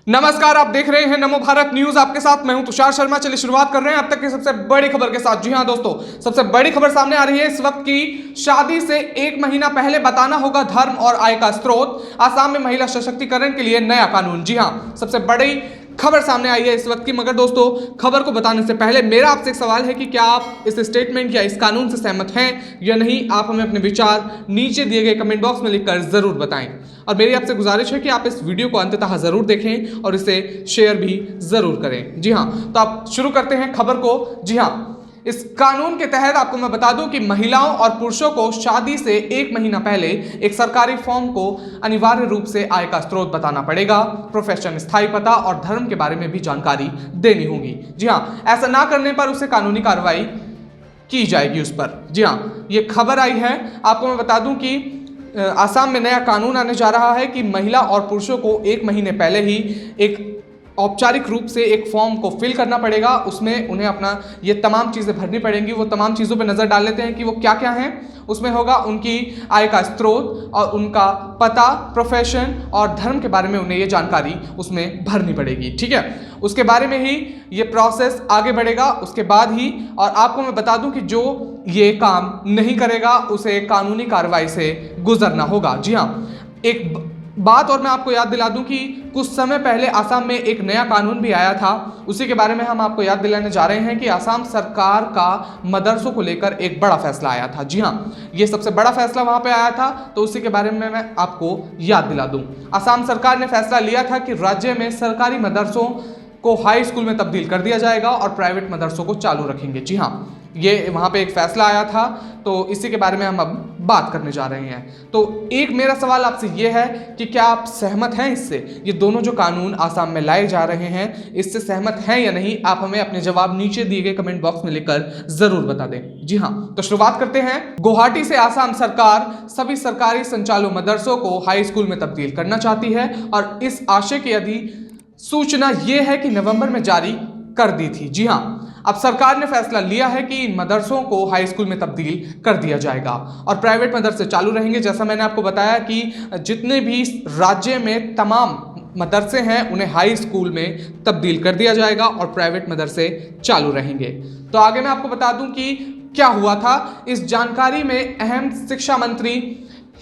नमस्कार, आप देख रहे हैं नमो भारत न्यूज। आपके साथ मैं हूं तुषार शर्मा। चलिए शुरुआत कर रहे हैं अब तक की सबसे बड़ी खबर के साथ। जी हां दोस्तों, सबसे बड़ी खबर सामने आ रही है इस वक्त की। शादी से 1 महीना पहले बताना होगा धर्म और आय का स्रोत। आसाम में महिला सशक्तिकरण के लिए नया कानून। जी हां, सबसे बड़ी खबर सामने आई है इस वक्त की। मगर दोस्तों, खबर को बताने से पहले मेरा आपसे एक सवाल है कि क्या आप इस स्टेटमेंट या इस कानून से सहमत हैं या नहीं। आप हमें अपने विचार नीचे दिए गए कमेंट बॉक्स में लिखकर जरूर बताएं। और मेरी आपसे गुजारिश है कि आप इस वीडियो को अंततः जरूर देखें और इसे शेयर भी जरूर करें। जी हां, तो आप शुरू करते हैं खबर को। जी हां, इस कानून के तहत आपको मैं बता दूं कि महिलाओं और पुरुषों को शादी से 1 महीना पहले एक सरकारी फॉर्म को अनिवार्य रूप से आय का स्रोत बताना पड़ेगा, प्रोफेशन, स्थायी पता और धर्म के बारे में भी जानकारी देनी होगी। जी हां, ऐसा ना करने पर उसे कानूनी कार्रवाई की जाएगी उस पर। जी हां, ये खबर आई है। आपको मैं बता दूं कि आसाम में नया कानून आने जा रहा है कि महिला और पुरुषों को 1 महीने पहले ही एक औपचारिक रूप से एक फॉर्म को फिल करना पड़ेगा। उसमें उन्हें अपना ये तमाम चीज़ें भरनी पड़ेंगी। वो तमाम चीज़ों पे नज़र डाल लेते हैं कि वो क्या क्या हैं। उसमें होगा उनकी आय का स्रोत और उनका पता, प्रोफेशन और धर्म के बारे में उन्हें ये जानकारी उसमें भरनी पड़ेगी। ठीक है, उसके बारे में ही ये प्रोसेस आगे बढ़ेगा उसके बाद ही। और आपको मैं बता दूं कि जो ये काम नहीं करेगा उसे कानूनी कार्रवाई से गुजरना होगा। जी हाँ, एक बात और मैं आपको याद दिला दूं कि कुछ समय पहले आसाम में एक नया कानून भी आया था। उसी के बारे में हम आपको याद दिलाने जा रहे हैं कि आसाम सरकार का मदरसों को लेकर एक बड़ा फैसला आया था। जी हाँ, ये सबसे बड़ा फैसला वहां पे आया था, तो उसी के बारे में मैं आपको याद दिला दूं। आसाम सरकार ने फैसला लिया था कि राज्य में सरकारी मदरसों को हाई स्कूल में तब्दील कर दिया जाएगा और प्राइवेट मदरसों को चालू रखेंगे। जी हाँ, ये वहाँ पे एक फैसला आया था, तो इसी के बारे में हम अब बात करने जा रहे हैं। तो एक मेरा सवाल आपसे ये है कि क्या आप सहमत हैं इससे? ये दोनों जो कानून आसाम में लाए जा रहे हैं, इससे सहमत हैं या नहीं? आप हमें अपने जवाब नीचे दिए गए कमेंट बॉक्स में लिखकर जरूर बता दें। जी हाँ, तो शुरुआत करते हैं। गुवाहाटी से आसाम सरकार सभी सरकारी संचालित मदरसों को हाई स्कूल में तब्दील करना चाहती है और इस आशय की अधिसूचना ये है कि नवंबर में जारी कर दी थी। जी हाँ, अब सरकार ने फैसला लिया है कि इन मदरसों को हाई स्कूल में तब्दील कर दिया जाएगा और प्राइवेट मदरसे चालू रहेंगे। जैसा मैंने आपको बताया कि जितने भी राज्य में तमाम मदरसे हैं उन्हें हाई स्कूल में तब्दील कर दिया जाएगा और प्राइवेट मदरसे चालू रहेंगे। तो आगे मैं आपको बता दूं कि क्या हुआ था। इस जानकारी में अहम शिक्षा मंत्री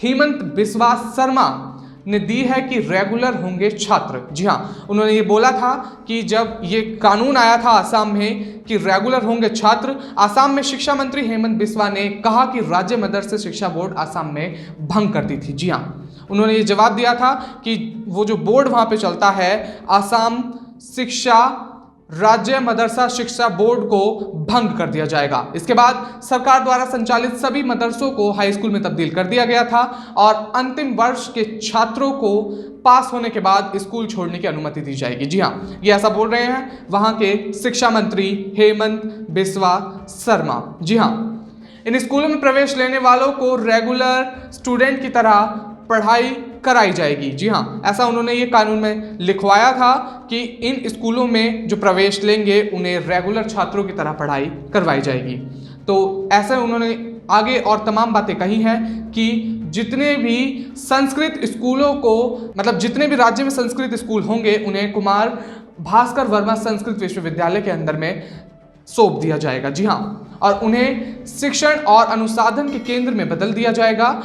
हेमंत बिस्वा शर्मा ने दी है कि रेगुलर होंगे छात्र। जी हाँ, उन्होंने ये बोला था कि जब ये कानून आया था आसाम में कि रेगुलर होंगे छात्र, आसाम में शिक्षा मंत्री हेमंत बिस्वा ने कहा कि राज्य मदरसे शिक्षा बोर्ड आसाम में भंग करती थी। जी हाँ, उन्होंने ये जवाब दिया था कि वो जो बोर्ड वहाँ पे चलता है, आसाम शिक्षा राज्य मदरसा शिक्षा बोर्ड को भंग कर दिया जाएगा। इसके बाद सरकार द्वारा संचालित सभी मदरसों को हाई स्कूल में तब्दील कर दिया गया था और अंतिम वर्ष के छात्रों को पास होने के बाद स्कूल छोड़ने की अनुमति दी जाएगी। जी हाँ, ये ऐसा बोल रहे हैं वहां के शिक्षा मंत्री हेमंत बिस्वा शर्मा। जी हाँ, इन स्कूलों में प्रवेश लेने वालों को रेगुलर स्टूडेंट की तरह पढ़ाई कराई जाएगी। जी हाँ, ऐसा उन्होंने ये कानून में लिखवाया था कि इन स्कूलों में जो प्रवेश लेंगे उन्हें रेगुलर छात्रों की तरह पढ़ाई करवाई जाएगी। तो ऐसे उन्होंने आगे और तमाम बातें कही हैं कि जितने भी संस्कृत स्कूलों को, मतलब जितने भी राज्य में संस्कृत स्कूल होंगे उन्हें कुमार भास्कर वर्मा संस्कृत विश्वविद्यालय के अंदर में सौंप दिया जाएगा। जी हाँ, और उन्हें शिक्षण और अनुसंधान के केंद्र में बदल दिया जाएगा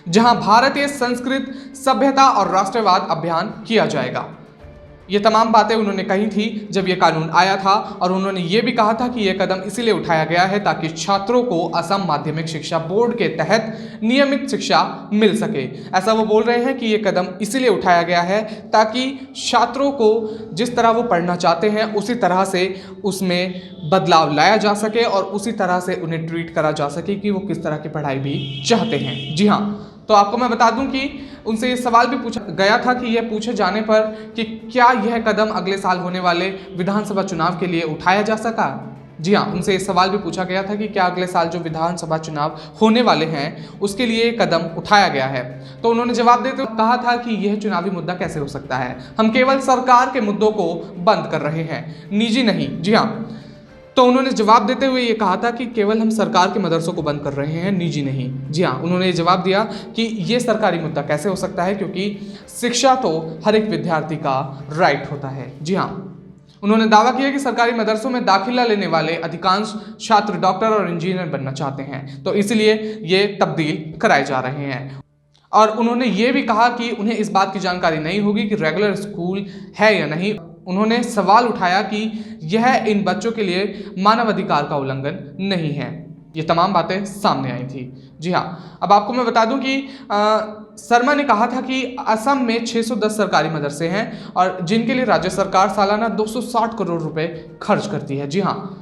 जहां भारतीय संस्कृत सभ्यता और राष्ट्रवाद अभियान किया जाएगा। ये तमाम बातें उन्होंने कही थी जब ये कानून आया था और उन्होंने ये भी कहा था कि ये कदम इसीलिए उठाया गया है ताकि छात्रों को असम माध्यमिक शिक्षा बोर्ड के तहत नियमित शिक्षा मिल सके। ऐसा वो बोल रहे हैं कि ये कदम इसीलिए उठाया गया है ताकि छात्रों को जिस तरह वो पढ़ना चाहते हैं उसी तरह से उसमें बदलाव लाया जा सके और उसी तरह से उन्हें ट्रीट करा जा सके कि वो किस तरह की पढ़ाई भी चाहते हैं। जी हाँ, तो आपको मैं बता दूं कि उनसे ये सवाल भी पूछा गया था कि यह पूछे जाने पर कि क्या यह कदम अगले साल होने वाले विधानसभा चुनाव के लिए उठाया जा सका। जी हाँ, उनसे ये सवाल भी पूछा गया था कि क्या अगले साल जो विधानसभा चुनाव होने वाले हैं उसके लिए कदम उठाया गया है। तो उन्होंने जवाब देते हुए कहा था कि यह चुनावी मुद्दा कैसे हो सकता है, हम केवल सरकार के मुद्दों को बंद कर रहे हैं, निजी नहीं। जी हाँ, तो उन्होंने जवाब देते हुए ये कहा था कि केवल हम सरकार के मदरसों को बंद कर रहे हैं, निजी नहीं। जी हाँ, उन्होंने ये जवाब दिया कि ये सरकारी मुद्दा कैसे हो सकता है, क्योंकि शिक्षा तो हर एक विद्यार्थी का राइट होता है। जी हाँ, उन्होंने दावा किया कि सरकारी मदरसों में दाखिला लेने वाले अधिकांश छात्र डॉक्टर और इंजीनियर बनना चाहते हैं, तो इसलिए ये तब्दील कराए जा रहे हैं। और उन्होंने ये भी कहा कि उन्हें इस बात की जानकारी नहीं होगी कि रेगुलर स्कूल है या नहीं। उन्होंने सवाल उठाया कि यह इन बच्चों के लिए मानवाधिकार का उल्लंघन नहीं है। ये तमाम बातें सामने आई थी। जी हाँ, अब आपको मैं बता दूं कि शर्मा ने कहा था कि असम में 610 सरकारी मदरसे हैं और जिनके लिए राज्य सरकार सालाना 260 करोड़ रुपए खर्च करती है। जी हाँ,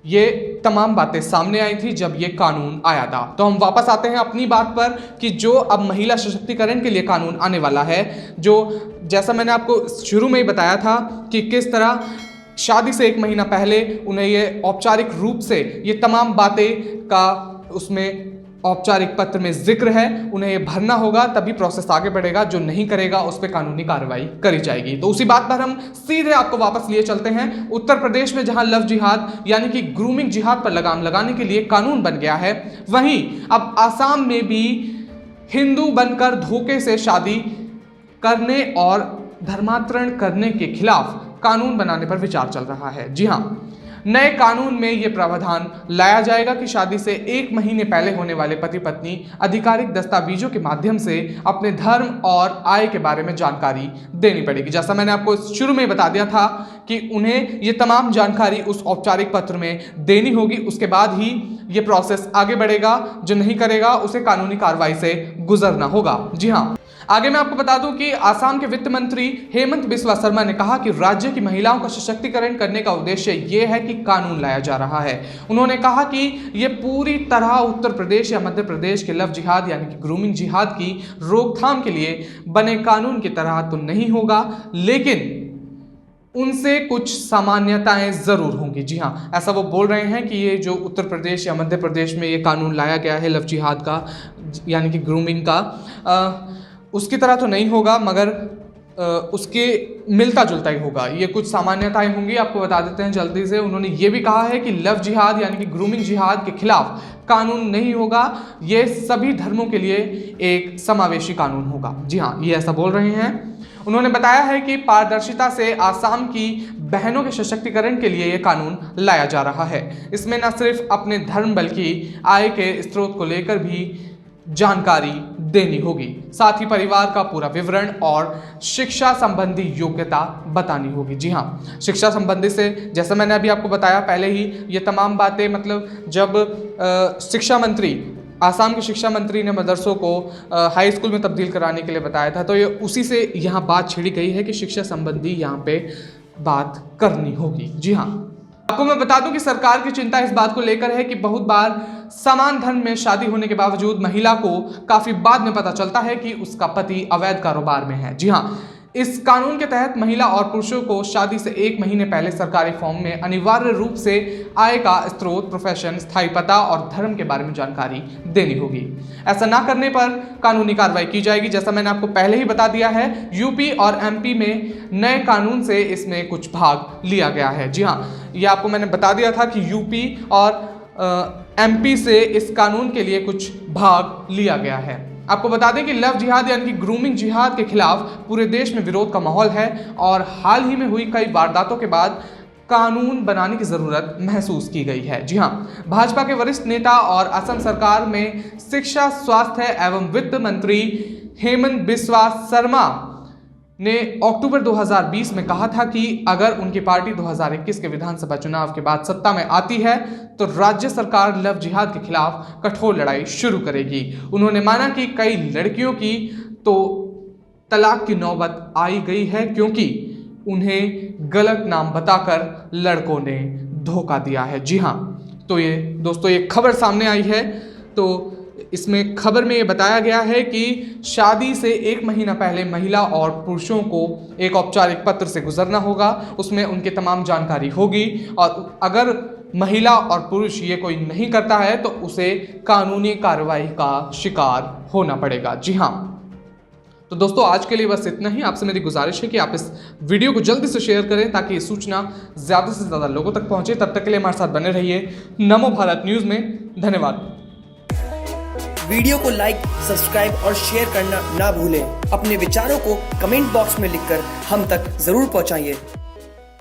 ये तमाम बातें सामने आई थी जब ये कानून आया था। तो हम वापस आते हैं अपनी बात पर कि जो अब महिला सशक्तिकरण के लिए कानून आने वाला है, जो जैसा मैंने आपको शुरू में ही बताया था कि किस तरह शादी से 1 महीना पहले उन्हें ये औपचारिक रूप से ये तमाम बातें का उसमें औपचारिक पत्र में जिक्र है, उन्हें ये भरना होगा, तभी प्रोसेस आगे बढ़ेगा। जो नहीं करेगा उस पर कानूनी कार्रवाई करी जाएगी। तो उसी बात पर हम सीधे आपको वापस लिए चलते हैं। उत्तर प्रदेश में जहां लव जिहाद यानी कि ग्रूमिंग जिहाद पर लगाम लगाने के लिए कानून बन गया है, वहीं अब आसाम में भी हिंदू बनकर धोखे से शादी करने और धर्मांतरण करने के खिलाफ कानून बनाने पर विचार चल रहा है। जी हाँ, नए कानून में यह प्रावधान लाया जाएगा कि शादी से 1 महीने पहले होने वाले पति पत्नी आधिकारिक दस्तावेजों के माध्यम से अपने धर्म और आय के बारे में जानकारी देनी पड़ेगी। जैसा मैंने आपको शुरू में बता दिया था कि उन्हें ये तमाम जानकारी उस औपचारिक पत्र में देनी होगी, उसके बाद ही ये प्रोसेस आगे बढ़ेगा। जो नहीं करेगा उसे कानूनी कार्रवाई से गुजरना होगा। जी हाँ, आगे मैं आपको बता दूं कि आसाम के वित्त मंत्री हेमंत बिस्वा शर्मा ने कहा कि राज्य की महिलाओं का सशक्तिकरण करने का उद्देश्य ये है कि कानून लाया जा रहा है। उन्होंने कहा कि ये पूरी तरह उत्तर प्रदेश या मध्य प्रदेश के लव जिहाद यानी कि ग्रूमिंग जिहाद की रोकथाम के लिए बने कानून की तरह तो नहीं होगा, लेकिन उनसे कुछ सामान्यताएं जरूर होंगी। जी हाँ, ऐसा वो बोल रहे हैं कि ये जो उत्तर प्रदेश या मध्य प्रदेश में ये कानून लाया गया है लव जिहाद का यानी कि ग्रूमिंग का, उसकी तरह तो नहीं होगा, मगर उसके मिलता जुलता ही होगा। ये कुछ सामान्यताएं होंगी, आपको बता देते हैं जल्दी से। उन्होंने ये भी कहा है कि लव जिहाद यानी कि ग्रूमिंग जिहाद के खिलाफ कानून नहीं होगा, ये सभी धर्मों के लिए एक समावेशी कानून होगा। जी हाँ, ये ऐसा बोल रहे हैं। उन्होंने बताया है कि पारदर्शिता से आसाम की बहनों के सशक्तिकरण के लिए यह कानून लाया जा रहा है। इसमें न सिर्फ अपने धर्म बल्कि आय के स्रोत को लेकर भी जानकारी देनी होगी, साथ ही परिवार का पूरा विवरण और शिक्षा संबंधी योग्यता बतानी होगी। जी हाँ, शिक्षा संबंधी से जैसा मैंने अभी आपको बताया पहले ही, ये तमाम बातें मतलब जब शिक्षा मंत्री आसाम के शिक्षा मंत्री ने मदरसों को हाई स्कूल में तब्दील कराने के लिए बताया था, तो ये उसी से यहाँ बात छिड़ी गई है कि शिक्षा संबंधी यहाँ पे बात करनी होगी। जी हाँ, आपको मैं बता दूं कि सरकार की चिंता इस बात को लेकर है कि बहुत बार समान धर्म में शादी होने के बावजूद महिला को काफी बाद में पता चलता है कि उसका पति अवैध कारोबार में है। जी हाँ, इस कानून के तहत महिला और पुरुषों को शादी से 1 महीने पहले सरकारी फॉर्म में अनिवार्य रूप से आय का स्रोत, प्रोफेशन, स्थायी पता और धर्म के बारे में जानकारी देनी होगी। ऐसा ना करने पर कानूनी कार्रवाई की जाएगी। जैसा मैंने आपको पहले ही बता दिया है, यूपी और एमपी में नए कानून से इसमें कुछ भाग लिया गया है। जी हाँ, ये आपको मैंने बता दिया था कि यूपी और एमपी से इस कानून के लिए कुछ भाग लिया गया है। आपको बता दें कि लव जिहाद यानी कि ग्रूमिंग जिहाद के खिलाफ पूरे देश में विरोध का माहौल है और हाल ही में हुई कई वारदातों के बाद कानून बनाने की जरूरत महसूस की गई है। जी हाँ, भाजपा के वरिष्ठ नेता और असम सरकार में शिक्षा, स्वास्थ्य एवं वित्त मंत्री हेमंत बिस्वा शर्मा ने अक्टूबर 2020 में कहा था कि अगर उनकी पार्टी 2021 के विधानसभा चुनाव के बाद सत्ता में आती है तो राज्य सरकार लव जिहाद के खिलाफ कठोर लड़ाई शुरू करेगी। उन्होंने माना कि कई लड़कियों की तो तलाक की नौबत आई गई है क्योंकि उन्हें गलत नाम बताकर लड़कों ने धोखा दिया है। जी हाँ, तो ये दोस्तों ये खबर सामने आई है। तो इसमें खबर में ये बताया गया है कि शादी से 1 महीना पहले महिला और पुरुषों को एक औपचारिक पत्र से गुजरना होगा, उसमें उनकी तमाम जानकारी होगी और अगर महिला और पुरुष ये कोई नहीं करता है तो उसे कानूनी कार्रवाई का शिकार होना पड़ेगा। जी हाँ, तो दोस्तों आज के लिए बस इतना ही। आपसे मेरी गुजारिश है कि आप इस वीडियो को जल्दी से शेयर करें ताकि ये सूचना ज़्यादा से ज़्यादा लोगों तक पहुंचे। तब तक के लिए हमारे साथ बने रहिए नमो भारत न्यूज़ में। धन्यवाद। वीडियो को लाइक, सब्सक्राइब और शेयर करना ना भूलें। अपने विचारों को कमेंट बॉक्स में लिखकर हम तक जरूर पहुंचाइए।